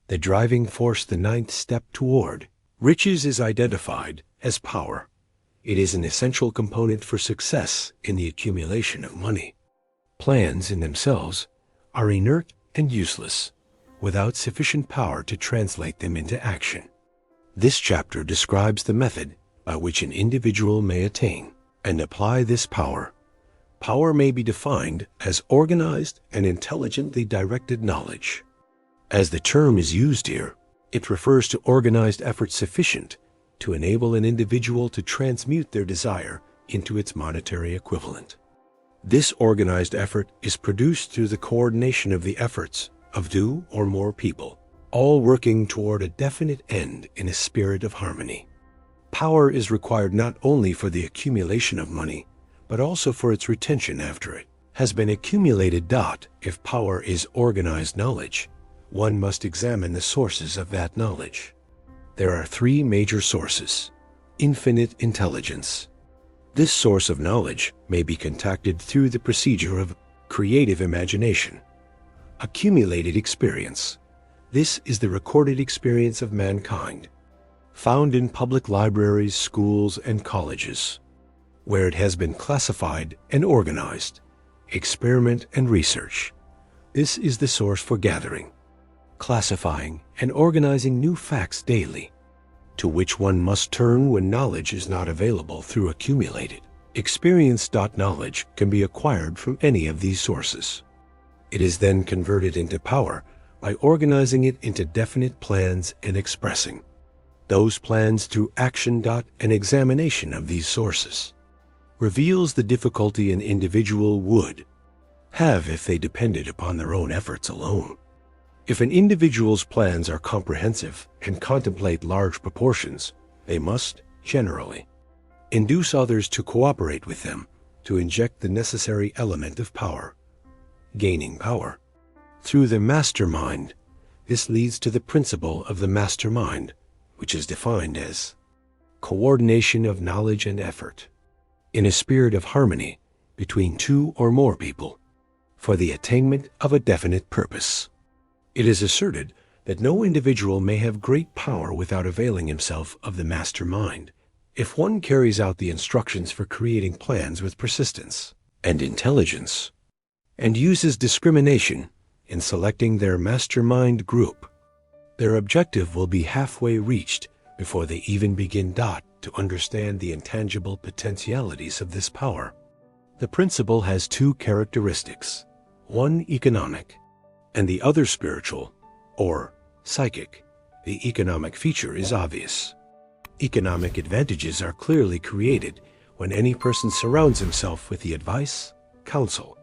the driving force, the ninth step toward riches is identified as power. It is an essential component for success in the accumulation of money. Plans in themselves are inert and useless without sufficient power to translate them into action. This chapter describes the method by which an individual may attain and apply this power. Power may be defined as organized and intelligently directed knowledge. As the term is used here, it refers to organized effort sufficient to enable an individual to transmute their desire into its monetary equivalent. This organized effort is produced through the coordination of the efforts of two or more people, all working toward a definite end in a spirit of harmony. Power is required not only for the accumulation of money, but also for its retention after it has been accumulated. If power is organized knowledge, one must examine the sources of that knowledge. There are three major sources. Infinite intelligence. This source of knowledge may be contacted through the procedure of creative imagination. Accumulated experience. This is the recorded experience of mankind, found in public libraries, schools, and colleges, where it has been classified and organized. Experiment and research. This is the source for gathering, classifying, and organizing new facts daily, to which one must turn when knowledge is not available through accumulated experience. Knowledge can be acquired from any of these sources. It is then converted into power by organizing it into definite plans and expressing those plans through action. An examination of these sources reveals the difficulty an individual would have if they depended upon their own efforts alone. If an individual's plans are comprehensive and contemplate large proportions, they must, generally, induce others to cooperate with them to inject the necessary element of power. Gaining power through the mastermind. This leads to the principle of the mastermind, which is defined as coordination of knowledge and effort in a spirit of harmony between two or more people for the attainment of a definite purpose. It is asserted that no individual may have great power without availing himself of the mastermind. If one carries out the instructions for creating plans with persistence and intelligence, and uses discrimination in selecting their mastermind group, their objective will be halfway reached before they even begin to understand the intangible potentialities of this power. The principle has two characteristics, one economic and the other spiritual or psychic. The economic feature is obvious. Economic advantages are clearly created when any person surrounds himself with the advice, counsel,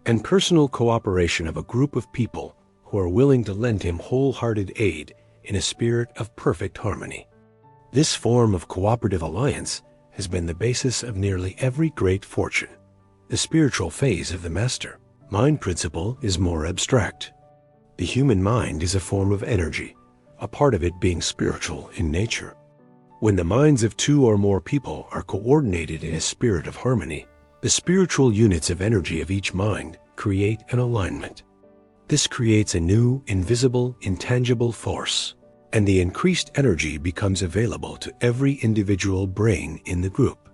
and personal cooperation of a group of people who are willing to lend him wholehearted aid in a spirit of perfect harmony. This form of cooperative alliance has been the basis of nearly every great fortune. The spiritual phase of the master mind principle is more abstract. The human mind is a form of energy, a part of it being spiritual in nature. When the minds of two or more people are coordinated in a spirit of harmony, the spiritual units of energy of each mind create an alignment. This creates a new, invisible, intangible force, and the increased energy becomes available to every individual brain in the group.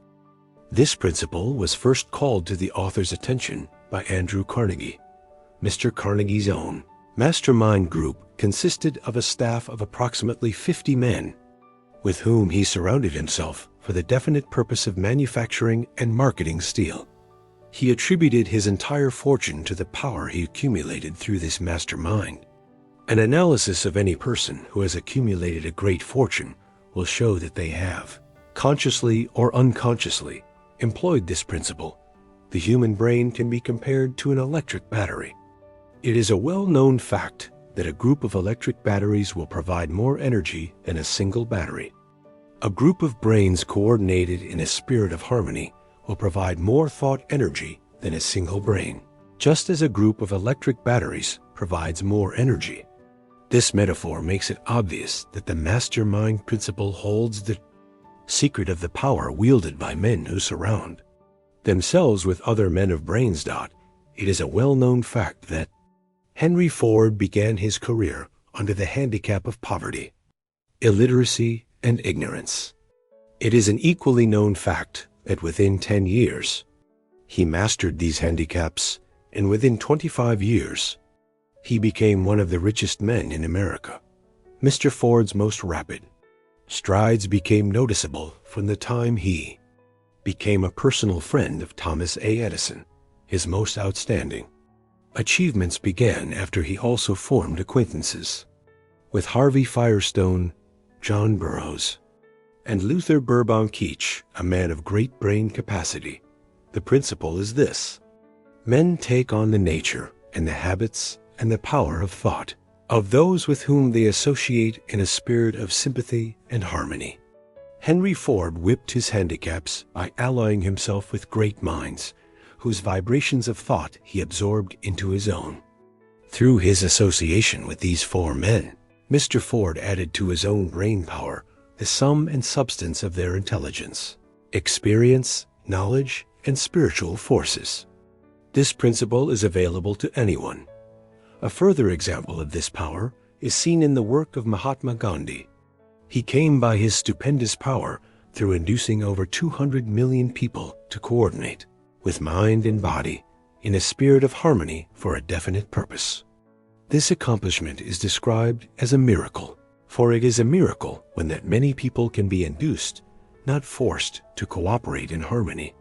This principle was first called to the author's attention by Andrew Carnegie. Mr. Carnegie's own mastermind group consisted of a staff of approximately 50 men, with whom he surrounded himself for the definite purpose of manufacturing and marketing steel. He attributed his entire fortune to the power he accumulated through this mastermind. An analysis of any person who has accumulated a great fortune will show that they have, consciously or unconsciously, employed this principle. The human brain can be compared to an electric battery. It is a well-known fact that a group of electric batteries will provide more energy than a single battery. A group of brains coordinated in a spirit of harmony will provide more thought energy than a single brain, just as a group of electric batteries provides more energy. This metaphor makes it obvious that the mastermind principle holds the secret of the power wielded by men who surround themselves with other men of brains. It is a well-known fact that Henry Ford began his career under the handicap of poverty, illiteracy, and ignorance. It is an equally known fact that within 10 years, he mastered these handicaps, and within 25 years, he became one of the richest men in America. Mr. Ford's most rapid strides became noticeable from the time he became a personal friend of Thomas A. Edison. His most outstanding achievements began after he also formed acquaintances with Harvey Firestone, John Burroughs, and Luther Burbank, each a man of great brain capacity. The principle is this: men take on the nature and the habits and the power of thought of those with whom they associate in a spirit of sympathy and harmony. Henry Ford whipped his handicaps by allying himself with great minds, whose vibrations of thought he absorbed into his own. Through his association with these four men, Mr. Ford added to his own brain power the sum and substance of their intelligence, experience, knowledge, and spiritual forces. This principle is available to anyone. A further example of this power is seen in the work of Mahatma Gandhi. He came by his stupendous power through inducing over 200 million people to coordinate with mind and body in a spirit of harmony for a definite purpose. This accomplishment is described as a miracle, for it is a miracle when that many people can be induced, not forced, to cooperate in harmony.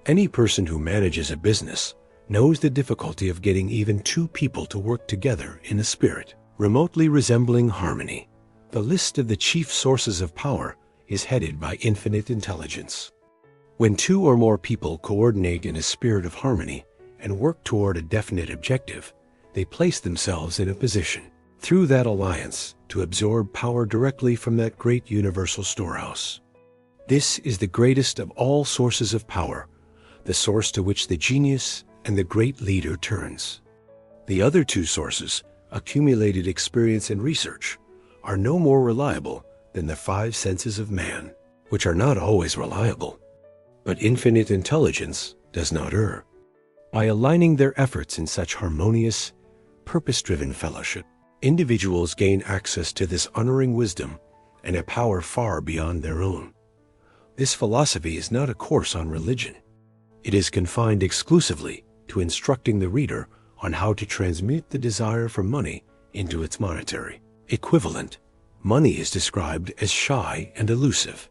Any person who manages a business knows the difficulty of getting even two people to work together in a spirit remotely resembling harmony. The list of the chief sources of power is headed by infinite intelligence. When two or more people coordinate in a spirit of harmony and work toward a definite objective, they place themselves in a position, through that alliance, to absorb power directly from that great universal storehouse. This is the greatest of all sources of power, the source to which the genius and the great leader turns. The other two sources, accumulated experience and research, are no more reliable than the five senses of man, which are not always reliable. But infinite intelligence does not err. By aligning their efforts in such harmonious, purpose-driven fellowship, individuals gain access to this unerring wisdom and a power far beyond their own. This philosophy is not a course on religion. It is confined exclusively to instructing the reader on how to transmute the desire for money into its monetary equivalent. Money is described as shy and elusive.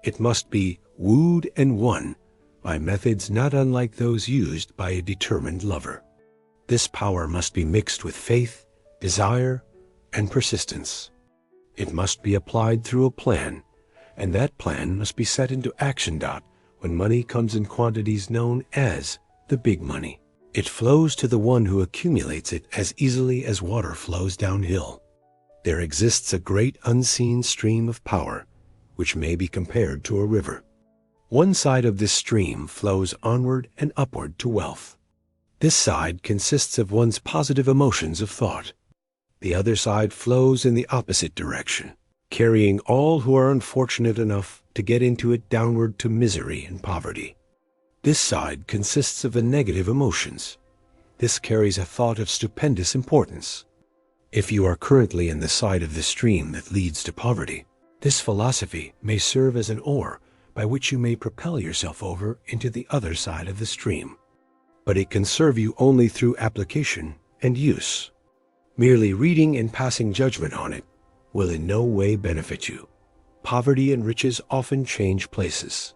It must be wooed and won by methods not unlike those used by a determined lover. This power must be mixed with faith, desire, and persistence. It must be applied through a plan, and that plan must be set into action. When money comes in quantities known as the big money, it flows to the one who accumulates it as easily as water flows downhill. There exists a great unseen stream of power, which may be compared to a river. One side of this stream flows onward and upward to wealth. This side consists of one's positive emotions of thought. The other side flows in the opposite direction, carrying all who are unfortunate enough to get into it downward to misery and poverty. This side consists of the negative emotions. This carries a thought of stupendous importance. If you are currently in the side of the stream that leads to poverty, this philosophy may serve as an oar by which you may propel yourself over into the other side of the stream. But it can serve you only through application and use. Merely reading and passing judgment on it will in no way benefit you. Poverty and riches often change places.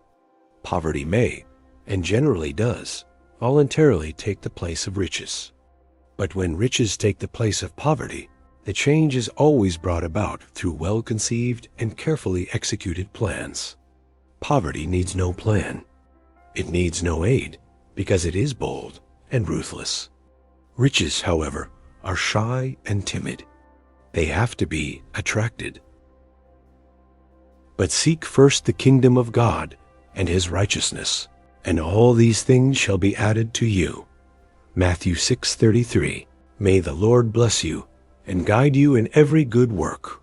Poverty may, and generally does, voluntarily take the place of riches. But when riches take the place of poverty, the change is always brought about through well-conceived and carefully executed plans. Poverty needs no plan. It needs no aid, because it is bold and ruthless. Riches, however, are shy and timid. They have to be attracted. But seek first the kingdom of God and his righteousness, and all these things shall be added to you. Matthew 6:33. May the Lord bless you and guide you in every good work.